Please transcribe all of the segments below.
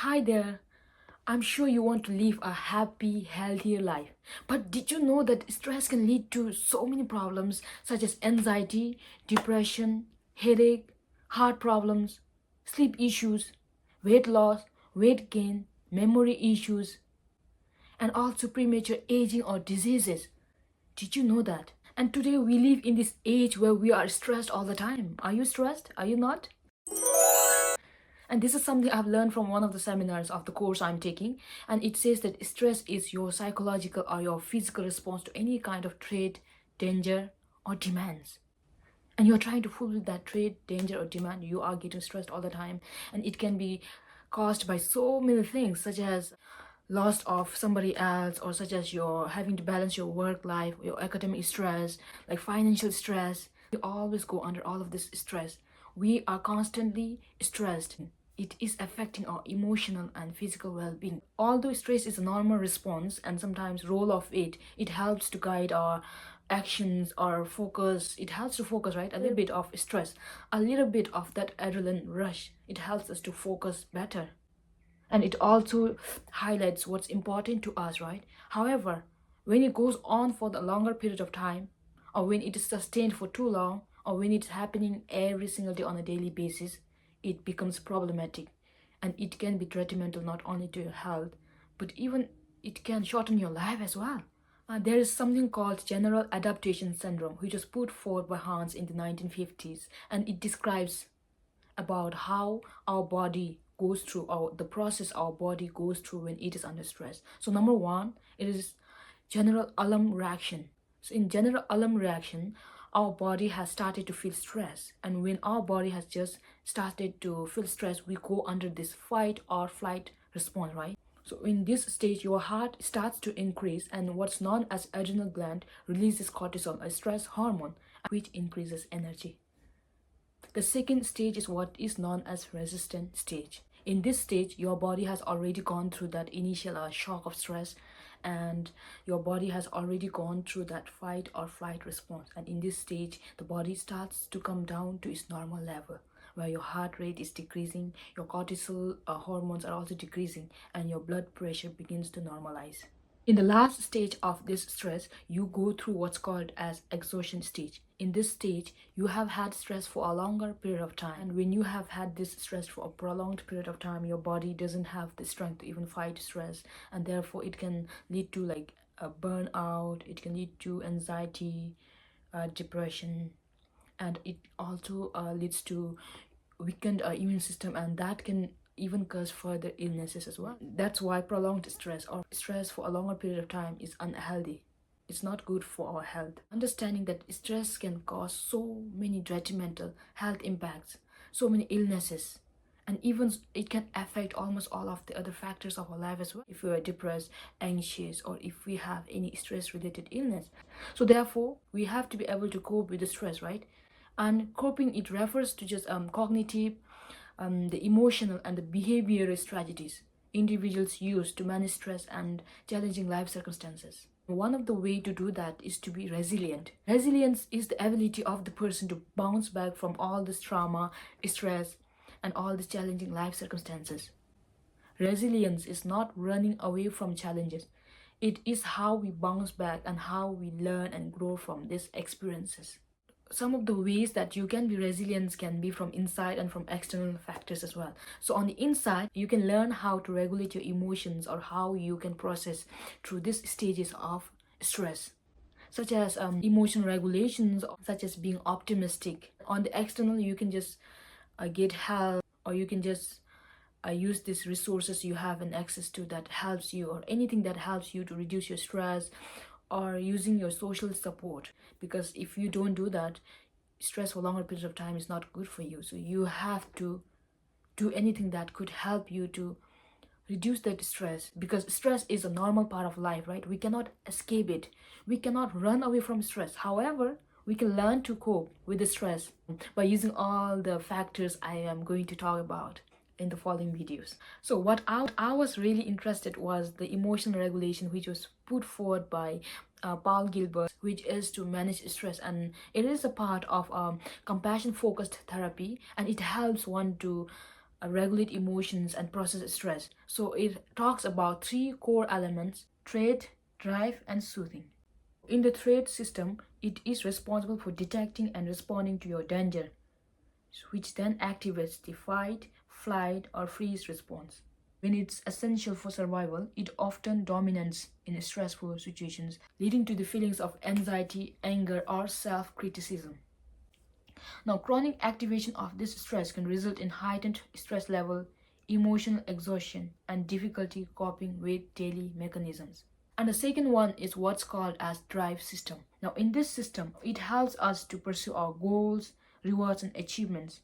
Hi there. I'm sure you want to live a happy, healthier life. But did you know that stress can lead to so many problems such as anxiety, depression, headache, heart problems, sleep issues, weight loss, weight gain, memory issues, and also premature aging or diseases? Did you know that? And today we live in this age where we are stressed all the time. Are you stressed? Are you not? And this is something I've learned from one of the seminars of the course I'm taking. And it says that stress is your psychological or your physical response to any kind of threat, danger, or demands. And you're trying to fulfill that threat, danger, or demand. You are getting stressed all the time. And it can be caused by so many things, such as loss of somebody else, or such as you're having to balance your work life, your academic stress, like financial stress. We always go under all of this stress. We are constantly stressed. It is affecting our emotional and physical well-being. Although stress is a normal response and sometimes role of it helps to guide our actions or focus. It helps to focus, right? A little bit of stress, a little bit of that adrenaline rush, it helps us to focus better, and it also highlights what's important to us, right? However, when it goes on for the longer period of time, or when it is sustained for too long, or when it's happening every single day on a daily basis, it becomes problematic, and it can be detrimental not only to your health, but even it can shorten your life as well. There is something called general adaptation syndrome, which was put forward by Hans in the 1950s, and it describes about how our body goes through, or the process our body goes through when it is under stress. So number one, it is general alarm reaction. So in general alarm reaction, our body has started to feel stress, and when our body has just started to feel stress, we go under this fight or flight response, right? So in this stage, your heart starts to increase, and what's known as adrenal gland releases cortisol, a stress hormone, which increases energy. The second stage is what is known as resistant stage. In this stage, your body has already gone through that initial shock of stress, and your body has already gone through that fight or flight response. And in this stage, the body starts to come down to its normal level, where your heart rate is decreasing, your cortisol hormones are also decreasing, and your blood pressure begins to normalize. In the last stage of this stress, you go through what's called as exhaustion stage. In this stage, you have had stress for a longer period of time. And when you have had this stress for a prolonged period of time, your body doesn't have the strength to even fight stress. And therefore, it can lead to like a burnout, it can lead to anxiety, depression, and it also leads to weakened immune system, and that can even cause further illnesses as well. That's why prolonged stress or stress for a longer period of time is unhealthy. It's not good for our health. Understanding that stress can cause so many detrimental health impacts, so many illnesses, and even it can affect almost all of the other factors of our life as well, if we are depressed, anxious, or if we have any stress related illness. So therefore, we have to be able to cope with the stress, right? And coping, it refers to just cognitive, the emotional and the behavioral strategies individuals use to manage stress and challenging life circumstances. One of the way to do that is to be resilient. Resilience is the ability of the person to bounce back from all this trauma, stress, and all these challenging life circumstances. Resilience is not running away from challenges. It is how we bounce back and how we learn and grow from these experiences. Some of the ways that you can be resilient can be from inside and from external factors as well. So on the inside, you can learn how to regulate your emotions, or how you can process through these stages of stress, such as emotional regulations, such as being optimistic. On the external, you can just get help, or you can just use these resources you have and access to that helps you, or anything that helps you to reduce your stress, or using your social support, because if you don't do that, stress for longer periods of time is not good for you. So you have to do anything that could help you to reduce that stress, because stress is a normal part of life, right? We cannot escape it, we cannot run away from stress. However, we can learn to cope with the stress by using all the factors I am going to talk about in the following videos. So what I was really interested was the emotional regulation, which was put forward by Paul Gilbert, which is to manage stress, and it is a part of compassion focused therapy, and it helps one to regulate emotions and process stress. So it talks about three core elements: trait, drive, and soothing. In the trait system, it is responsible for detecting and responding to your danger, which then activates the fight, flight, or freeze response. When it's essential for survival, it often dominates in stressful situations, leading to the feelings of anxiety, anger, or self criticism. Now, chronic activation of this stress can result in heightened stress level, emotional exhaustion, and difficulty coping with daily mechanisms. And the second one is what's called as drive system. Now, in this system, it helps us to pursue our goals, rewards, and achievements.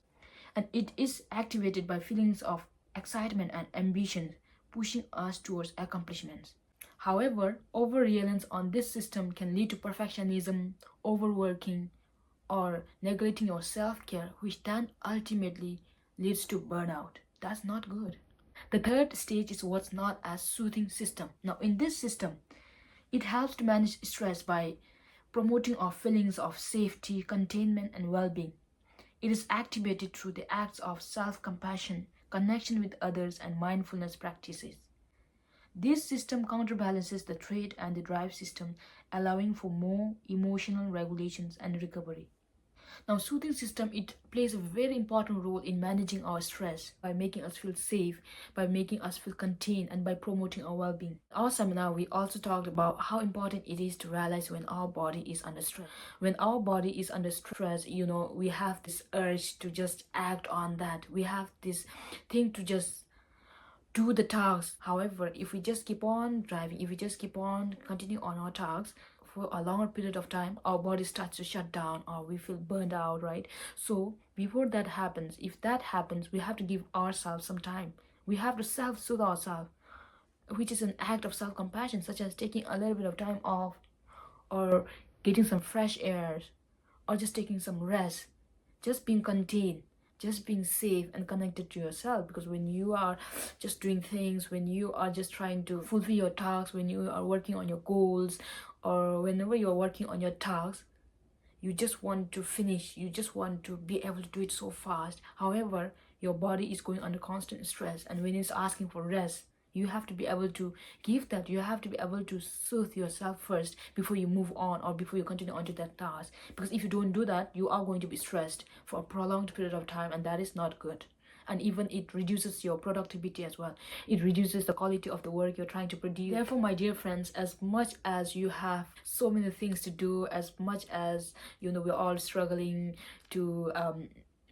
And it is activated by feelings of excitement and ambition, pushing us towards accomplishments. However, over reliance on this system can lead to perfectionism, overworking, or neglecting your self care, which then ultimately leads to burnout. That's not good. The third stage is what's known as soothing system. Now, in this system, it helps to manage stress by promoting our feelings of safety, containment, and well being. It is activated through the acts of self compassion, connection with others, and mindfulness practices. This system counterbalances the trait and the drive system, allowing for more emotional regulations and recovery. Now, soothing system, it plays a very important role in managing our stress by making us feel safe, by making us feel contained, and by promoting our well-being. In our seminar, we also talked about how important it is to realize when our body is under stress. When our body is under stress, we have this urge to just act on that. We have this thing to just do the tasks. However, if we just keep on driving, if we just keep on continuing on our tasks for a longer period of time, our body starts to shut down or we feel burned out, right? So before that happens, if that happens, we have to give ourselves some time. We have to self-soothe ourselves, which is an act of self-compassion, such as taking a little bit of time off, or getting some fresh air, or just taking some rest, just being contained, just being safe and connected to yourself. Because when you are just doing things, when you are just trying to fulfill your tasks, when you are working on your goals, or whenever you are working on your tasks, you just want to finish, you just want to be able to do it so fast. However, your body is going under constant stress, and when it's asking for rest, you have to be able to give that. You have to be able to soothe yourself first before you move on or before you continue on to that task. Because if you don't do that, you are going to be stressed for a prolonged period of time, and that is not good. And even it reduces your productivity as well. It reduces the quality of the work you're trying to produce. Therefore, my dear friends, as much as you have so many things to do, as much as we're all struggling to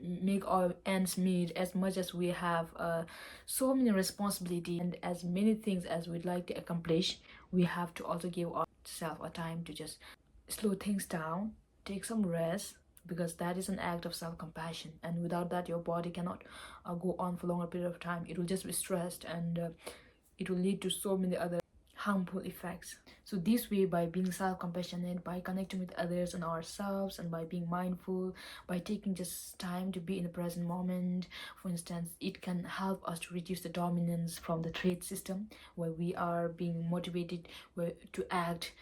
make our ends meet, as much as we have so many responsibilities and as many things as we'd like to accomplish, we have to also give ourselves a time to just slow things down, take some rest, because that is an act of self-compassion. And without that, your body cannot go on for longer period of time. It will just be stressed, and it will lead to so many other harmful effects. So this way, by being self-compassionate, by connecting with others and ourselves, and by being mindful, by taking just time to be in the present moment, for instance, it can help us to reduce the dominance from the trait system, where we are being motivated to act,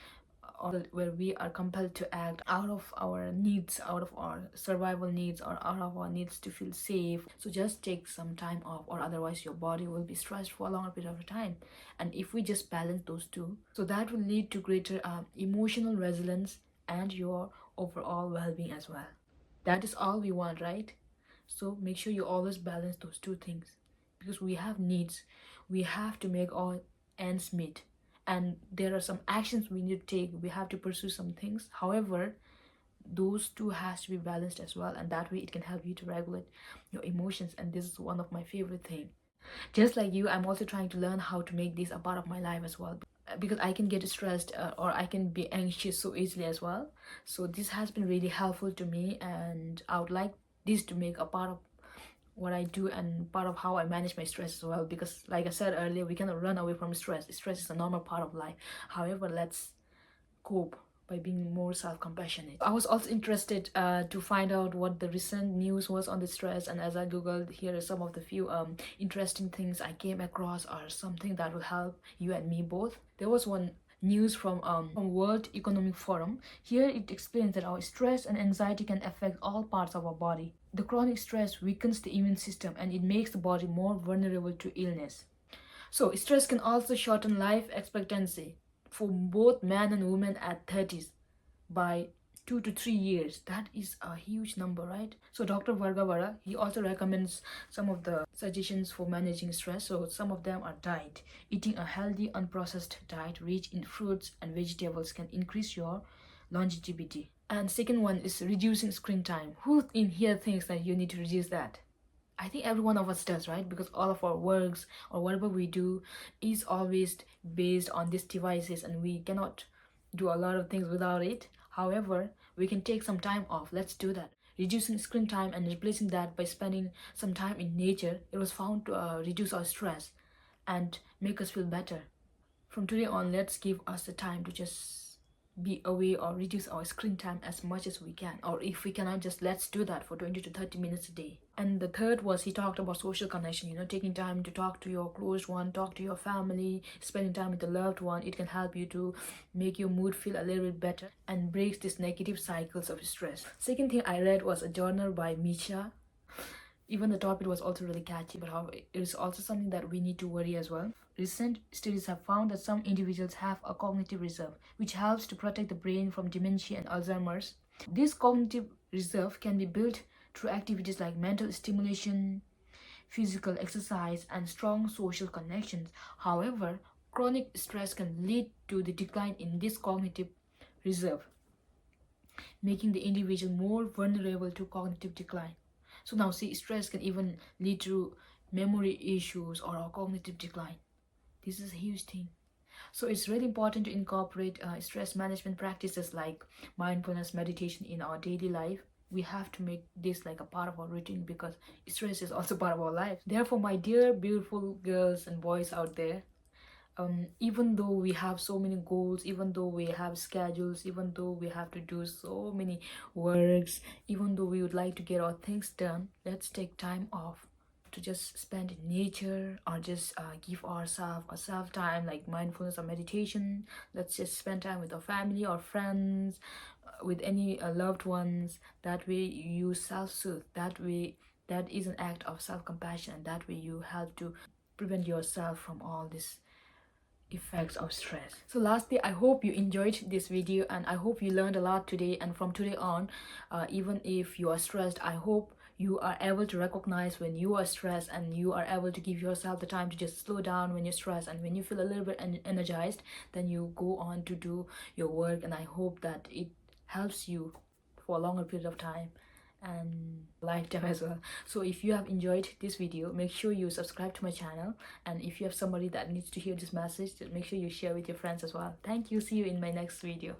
or where we are compelled to act out of our needs, out of our survival needs, or out of our needs to feel safe. So just take some time off, or otherwise your body will be stressed for a longer period of time. And if we just balance those two, so that will lead to greater emotional resilience and your overall well-being as well. That is all we want, right? So make sure you always balance those two things, because we have needs. We have to make our ends meet, and there are some actions we need to take. We have to pursue some things. However, those two has to be balanced as well, and that way it can help you to regulate your emotions. And this is one of my favorite things. Just like you, I'm also trying to learn how to make this a part of my life as well, because I can get stressed or I can be anxious so easily as well. So this has been really helpful to me, and I would like this to make a part of what I do and part of how I manage my stress as well. Because like I said earlier, we cannot run away from stress. Stress is a normal part of life. However, let's cope by being more self-compassionate. I was also interested to find out what the recent news was on the stress, and as I googled, here are some of the few interesting things I came across, or something that will help you and me both. There was one news from World Economic Forum. Here it explains that our stress and anxiety can affect all parts of our body. The chronic stress weakens the immune system and it makes the body more vulnerable to illness. So, stress can also shorten life expectancy for both men and women at 30s by 2 to 3 years. That is a huge number, right? So, Dr. Vargavara, he also recommends some of the suggestions for managing stress. So, some of them are diet. Eating a healthy, unprocessed diet rich in fruits and vegetables can increase your longevity. And second one is reducing screen time. Who in here thinks that you need to reduce that? I think every one of us does, right? Because all of our works or whatever we do is always based on these devices and we cannot do a lot of things without it. However, we can take some time off. Let's do that. Reducing screen time and replacing that by spending some time in nature, it was found to reduce our stress and make us feel better. From today on, let's give us the time to just be away or reduce our screen time as much as we can. Or if we cannot, just let's do that for 20 to 30 minutes a day. And the third was he talked about social connection, taking time to talk to your close one, talk to your family, spending time with the loved one. It can help you to make your mood feel a little bit better and breaks these negative cycles of stress. Second thing I read was a journal by Misha. Even the topic was also really catchy, but how it is also something that we need to worry as well. Recent studies have found that some individuals have a cognitive reserve, which helps to protect the brain from dementia and Alzheimer's. This cognitive reserve can be built through activities like mental stimulation, physical exercise, and strong social connections. However, chronic stress can lead to the decline in this cognitive reserve, making the individual more vulnerable to cognitive decline. So now see, stress can even lead to memory issues or a cognitive decline. This is a huge thing. So it's really important to incorporate stress management practices like mindfulness meditation in our daily life. We have to make this like a part of our routine because stress is also part of our life. Therefore, my dear beautiful girls and boys out there, even though we have so many goals, even though we have schedules, even though we have to do so many works, even though we would like to get our things done, let's take time off to just spend in nature or just give ourselves a self time like mindfulness or meditation. Let's just spend time with our family or friends, with any loved ones. That way you self-soothe. That way that is an act of self-compassion, and that way you help to prevent yourself from all this effects of stress. So lastly, I hope you enjoyed this video and I hope you learned a lot today. And from today on, even if you are stressed, I hope you are able to recognize when you are stressed and you are able to give yourself the time to just slow down when you're stressed, and when you feel a little bit energized, then you go on to do your work. And I hope that it helps you for a longer period of time and lifetime as well. So if you have enjoyed this video, make sure you subscribe to my channel, and if you have somebody that needs to hear this message, make sure you share with your friends as well. Thank you. See you in my next video.